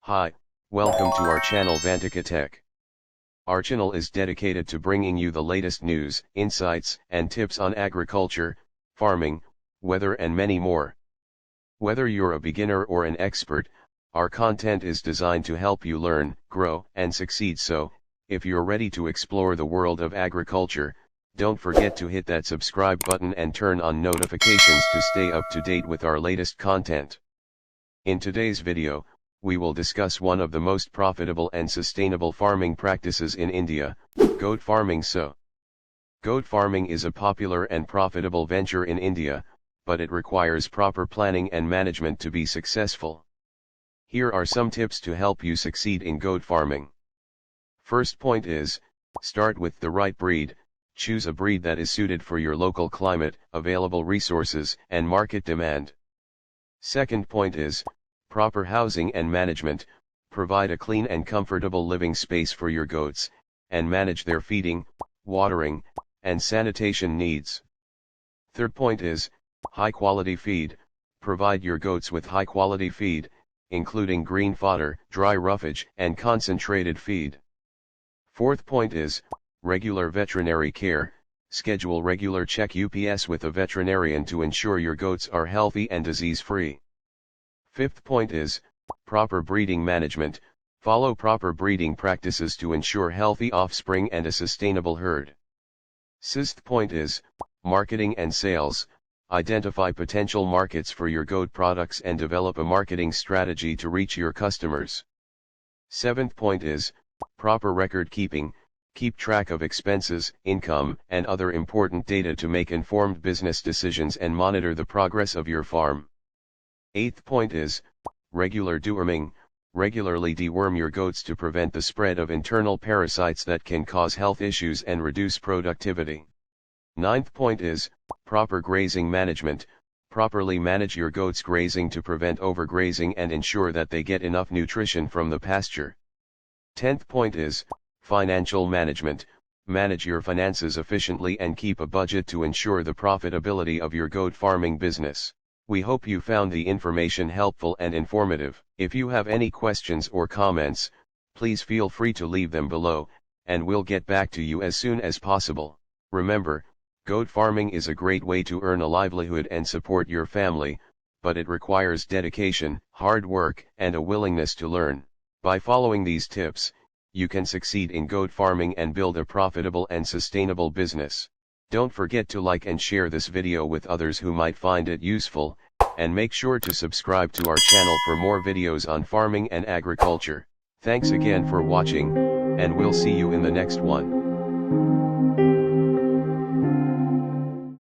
Hi, welcome to our channel Vantika Tech. Our channel is dedicated to bringing you the latest news, insights, and tips on agriculture, farming, weather and many more. Whether you're a beginner or an expert, our content is designed to help you learn, grow, and succeed. So, if you're ready to explore the world of agriculture, don't forget to hit that subscribe button and turn on notifications to stay up to date with our latest content. In today's video, we will discuss one of the most profitable and sustainable farming practices in India, goat farming. Goat farming is a popular and profitable venture in India, but it requires proper planning and management to be successful. Here are some tips to help you succeed in goat farming. First point is, start with the right breed. Choose a breed that is suited for your local climate, available resources, and market demand. Second point is, proper housing and management. Provide a clean and comfortable living space for your goats, and manage their feeding, watering, and sanitation needs. Third point is, high quality feed. Provide your goats with high quality feed, including green fodder, dry roughage, and concentrated feed. Fourth point is, regular veterinary care. Schedule regular check-ups with a veterinarian to ensure your goats are healthy and disease-free. Fifth point is, proper breeding management. Follow proper breeding practices to ensure healthy offspring and a sustainable herd. Sixth point is, marketing and sales. Identify potential markets for your goat products and develop a marketing strategy to reach your customers. Seventh point is, proper record keeping. Keep track of expenses, income, and other important data to make informed business decisions and monitor the progress of your farm. Eighth point is, regular deworming. Regularly deworm your goats to prevent the spread of internal parasites that can cause health issues and reduce productivity. Ninth point is, proper grazing management. Properly manage your goats' grazing to prevent overgrazing and ensure that they get enough nutrition from the pasture. 10th point is, financial management. Manage your finances efficiently and keep a budget to ensure the profitability of your goat farming business. We hope you found the information helpful and informative. If you have any questions or comments, please feel free to leave them below, and we'll get back to you as soon as possible. Remember, goat farming is a great way to earn a livelihood and support your family, but it requires dedication, hard work, and a willingness to learn. By following these tips, you can succeed in goat farming and build a profitable and sustainable business. Don't forget to like and share this video with others who might find it useful, and make sure to subscribe to our channel for more videos on farming and agriculture. Thanks again for watching, and we'll see you in the next one.